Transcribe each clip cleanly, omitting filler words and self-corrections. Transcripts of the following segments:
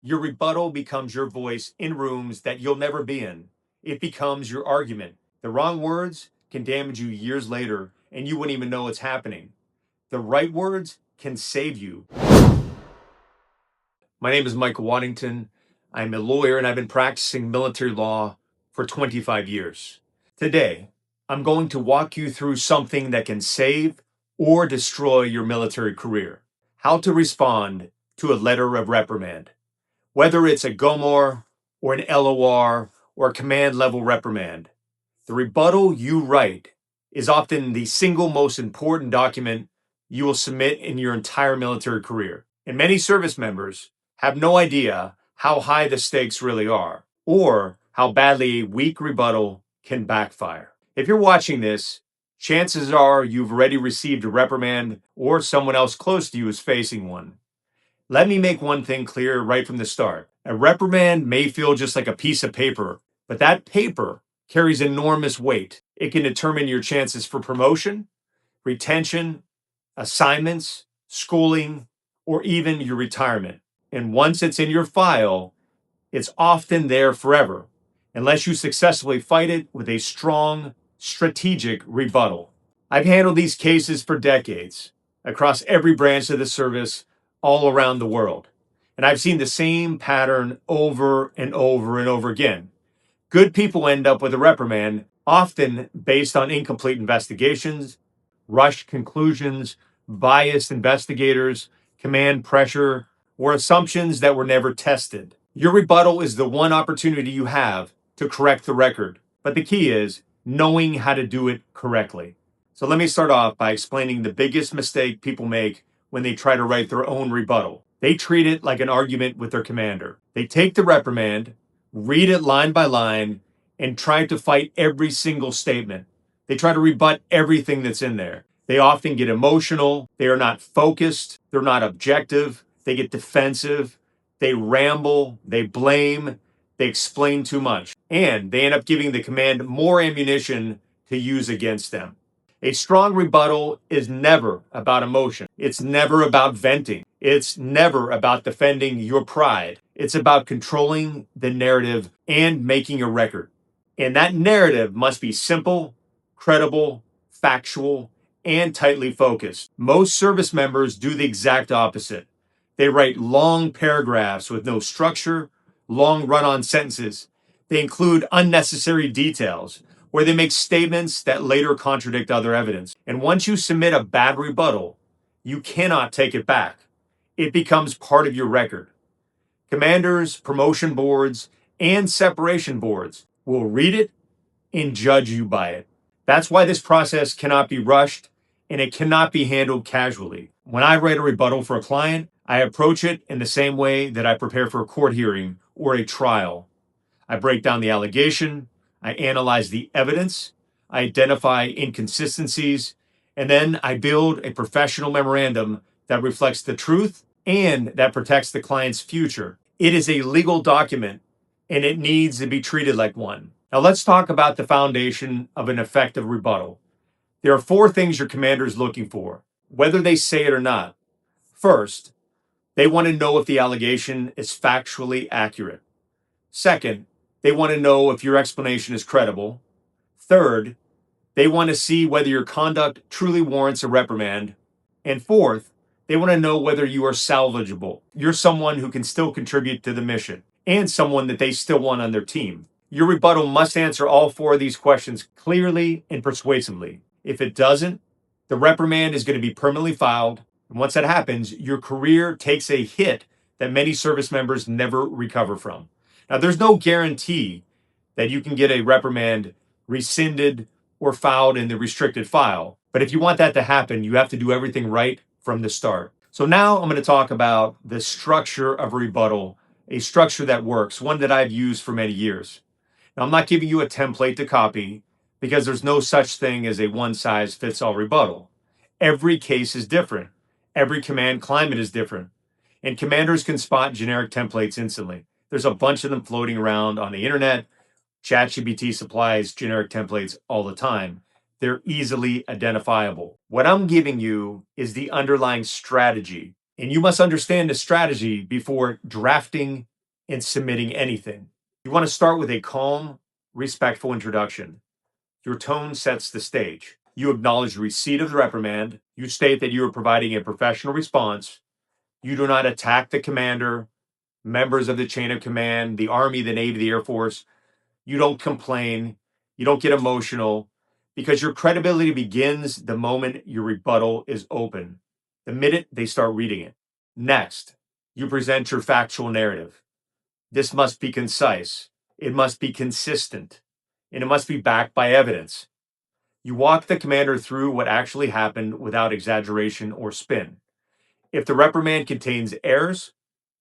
Your rebuttal becomes your voice in rooms that you'll never be in. It becomes your argument. The wrong words can damage you years later, and you wouldn't even know it's happening. The right words can save you. My name is Michael Waddington. I'm a lawyer, and I've been practicing military law for 25 years. Today, I'm going to walk you through something that can save or destroy your military career. How to respond to a letter of reprimand. Whether it's a GOMOR or an LOR or a command level reprimand, the rebuttal you write is often the single most important document you will submit in your entire military career. And many service members have no idea how high the stakes really are or how badly a weak rebuttal can backfire. If you're watching this, chances are you've already received a reprimand or someone else close to you is facing one. Let me make one thing clear right from the start. A reprimand may feel just like a piece of paper, but that paper carries enormous weight. It can determine your chances for promotion, retention, assignments, schooling, or even your retirement. And once it's in your file, it's often there forever, unless you successfully fight it with a strong, strategic rebuttal. I've handled these cases for decades, across every branch of the service, all around the world. And I've seen the same pattern over and over and over again. Good people end up with a reprimand, often based on incomplete investigations, rushed conclusions, biased investigators, command pressure, or assumptions that were never tested. Your rebuttal is the one opportunity you have to correct the record. But the key is knowing how to do it correctly. So let me start off by explaining the biggest mistake people make when they try to write their own rebuttal. They treat it like an argument with their commander. They take the reprimand, read it line by line, and try to fight every single statement. They try to rebut everything that's in there. They often get emotional. They are not focused. They're not objective. They get defensive. They ramble. They blame. They explain too much. And they end up giving the command more ammunition to use against them. A strong rebuttal is never about emotion. It's never about venting. It's never about defending your pride. It's about controlling the narrative and making a record. And that narrative must be simple, credible, factual, and tightly focused. Most service members do the exact opposite. They write long paragraphs with no structure, long run-on sentences. They include unnecessary details, where they make statements that later contradict other evidence. And once you submit a bad rebuttal, you cannot take it back. It becomes part of your record. Commanders, promotion boards, and separation boards will read it and judge you by it. That's why this process cannot be rushed and it cannot be handled casually. When I write a rebuttal for a client, I approach it in the same way that I prepare for a court hearing or a trial. I break down the allegation, I analyze the evidence, I identify inconsistencies, and then I build a professional memorandum that reflects the truth and that protects the client's future. It is a legal document and it needs to be treated like one. Now let's talk about the foundation of an effective rebuttal. There are 4 things your commander is looking for, whether they say it or not. First, they want to know if the allegation is factually accurate. Second, they want to know if your explanation is credible. Third, they want to see whether your conduct truly warrants a reprimand. And fourth, they want to know whether you are salvageable. You're someone who can still contribute to the mission and someone that they still want on their team. Your rebuttal must answer all 4 of these questions clearly and persuasively. If it doesn't, the reprimand is going to be permanently filed. And once that happens, your career takes a hit that many service members never recover from. Now, there's no guarantee that you can get a reprimand rescinded or filed in the restricted file. But if you want that to happen, you have to do everything right from the start. So now I'm going to talk about the structure of a rebuttal, a structure that works, one that I've used for many years. Now, I'm not giving you a template to copy because there's no such thing as a one-size-fits-all rebuttal. Every case is different. Every command climate is different. And commanders can spot generic templates instantly. There's a bunch of them floating around on the internet. ChatGPT supplies generic templates all the time. They're easily identifiable. What I'm giving you is the underlying strategy. And you must understand the strategy before drafting in submitting anything. You want to start with a calm, respectful introduction. Your tone sets the stage. You acknowledge receipt of the reprimand. You state that you are providing a professional response. You do not attack the commander, members of the chain of command, the Army, the Navy, the Air Force. You don't complain. You don't get emotional because your credibility begins the moment your rebuttal is open, the minute they start reading it. Next, you present your factual narrative. This must be concise. It must be consistent, and it must be backed by evidence. You walk the commander through what actually happened without exaggeration or spin. If the reprimand contains errors,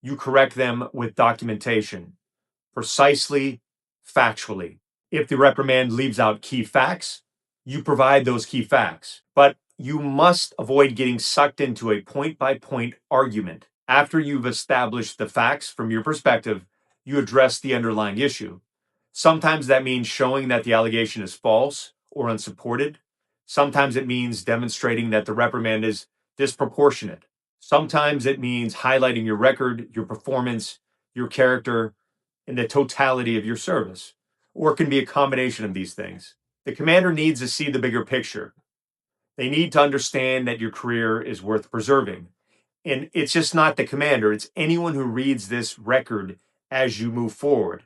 you correct them with documentation, precisely, factually. If the reprimand leaves out key facts, you provide those key facts. But you must avoid getting sucked into a point by point argument. After you've established the facts from your perspective, you address the underlying issue. Sometimes that means showing that the allegation is false or unsupported. Sometimes it means demonstrating that the reprimand is disproportionate. Sometimes it means highlighting your record, your performance, your character, and the totality of your service. Or it can be a combination of these things. The commander needs to see the bigger picture. They need to understand that your career is worth preserving. And it's just not the commander, it's anyone who reads this record as you move forward,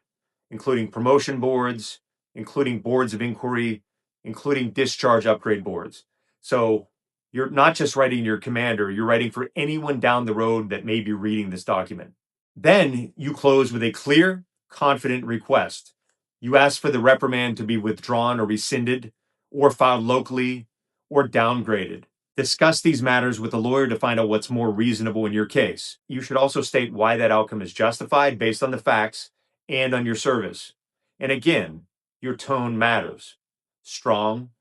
including promotion boards, including boards of inquiry, including discharge upgrade boards. So you're not just writing your commander, you're writing for anyone down the road that may be reading this document. Then you close with a clear, confident request. You ask for the reprimand to be withdrawn or rescinded, or filed locally, or downgraded. Discuss these matters with a lawyer to find out what's more reasonable in your case. You should also state why that outcome is justified based on the facts and on your service. And again, your tone matters. Strong,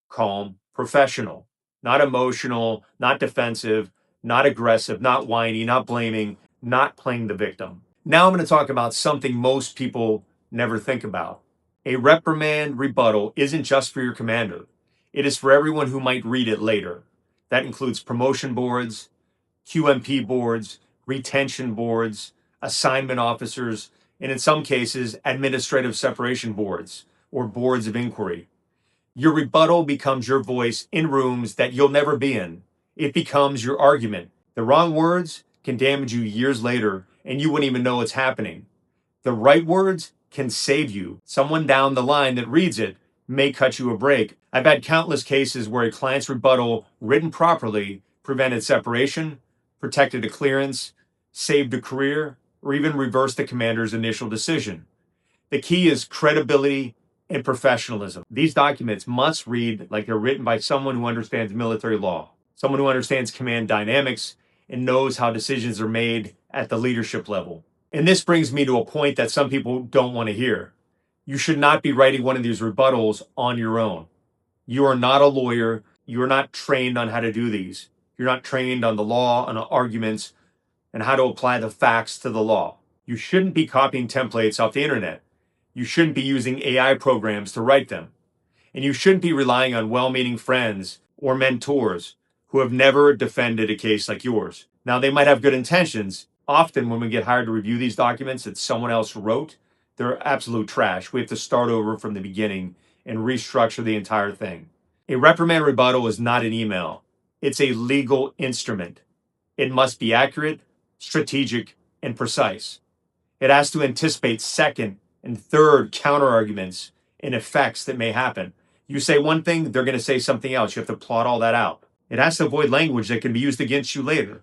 calm, professional, not emotional, not defensive, not aggressive, not whiny, not blaming, not playing the victim. Now I'm going to talk about something most people never think about. A reprimand rebuttal isn't just for your commander. It is for everyone who might read it later. That includes promotion boards, QMP boards, retention boards, assignment officers, and in some cases, administrative separation boards or boards of inquiry. Your rebuttal becomes your voice in rooms that you'll never be in. It becomes your argument. The wrong words can damage you years later, and you wouldn't even know it's happening. The right words can save you. Someone down the line that reads it may cut you a break. I've had countless cases where a client's rebuttal, written properly, prevented separation, protected a clearance, saved a career, or even reversed the commander's initial decision. The key is credibility and professionalism. These documents must read like they're written by someone who understands military law, someone who understands command dynamics and knows how decisions are made at the leadership level. And this brings me to a point that some people don't want to hear. You should not be writing one of these rebuttals on your own. You are not a lawyer. You are not trained on how to do these. You're not trained on the law, on arguments, and how to apply the facts to the law. You shouldn't be copying templates off the internet. You shouldn't be using AI programs to write them. And you shouldn't be relying on well-meaning friends or mentors who have never defended a case like yours. Now, they might have good intentions. Often when we get hired to review these documents that someone else wrote, they're absolute trash. We have to start over from the beginning and restructure the entire thing. A reprimand rebuttal is not an email. It's a legal instrument. It must be accurate, strategic, and precise. It has to anticipate second and third counterarguments and effects that may happen. You say one thing, they're going to say something else. You have to plot all that out. It has to avoid language that can be used against you later.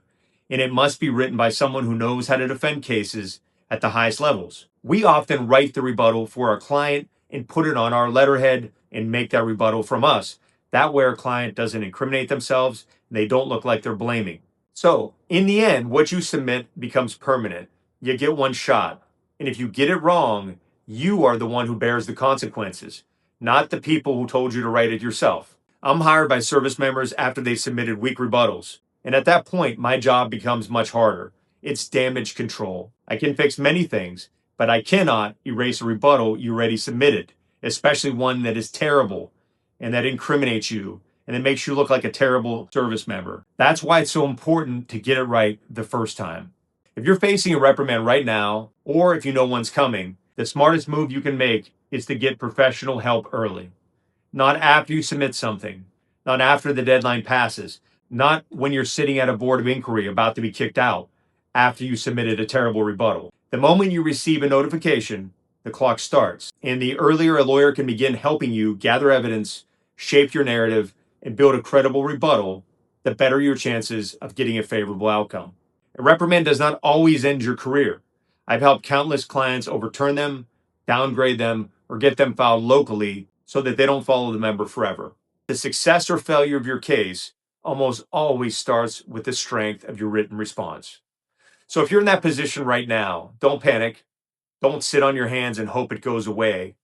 And it must be written by someone who knows how to defend cases at the highest levels. We often write the rebuttal for our client and put it on our letterhead and make that rebuttal from us. That way our client doesn't incriminate themselves and they don't look like they're blaming. So in the end, what you submit becomes permanent. You get one shot. And if you get it wrong, you are the one who bears the consequences, not the people who told you to write it yourself. I'm hired by service members after they submitted weak rebuttals. And at that point, my job becomes much harder. It's damage control. I can fix many things, but I cannot erase a rebuttal you already submitted, especially one that is terrible and that incriminates you and it makes you look like a terrible service member. That's why it's so important to get it right the first time. If you're facing a reprimand right now, or if you know one's coming, the smartest move you can make is to get professional help early. Not after you submit something, not after the deadline passes, not when you're sitting at a board of inquiry about to be kicked out after you submitted a terrible rebuttal. The moment you receive a notification, the clock starts. And the earlier a lawyer can begin helping you gather evidence, shape your narrative, and build a credible rebuttal, the better your chances of getting a favorable outcome. A reprimand does not always end your career. I've helped countless clients overturn them, downgrade them, or get them filed locally so that they don't follow the member forever. The success or failure of your case almost always starts with the strength of your written response. So if you're in that position right now, don't panic. Don't sit on your hands and hope it goes away.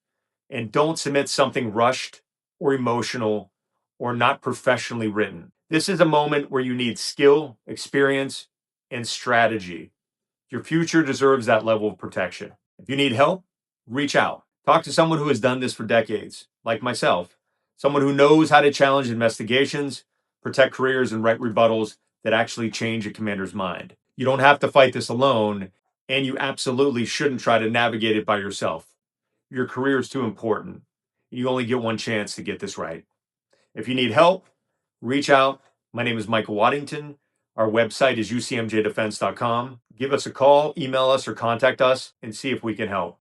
And don't submit something rushed or emotional or not professionally written. This is a moment where you need skill, experience, and strategy. Your future deserves that level of protection. If you need help, reach out. Talk to someone who has done this for decades, like myself, someone who knows how to challenge investigations, protect careers, and write rebuttals that actually change a commander's mind. You don't have to fight this alone, and you absolutely shouldn't try to navigate it by yourself. Your career is too important. You only get one chance to get this right. If you need help, reach out. My name is Michael Waddington. Our website is ucmjdefense.com. Give us a call, email us, or contact us and see if we can help.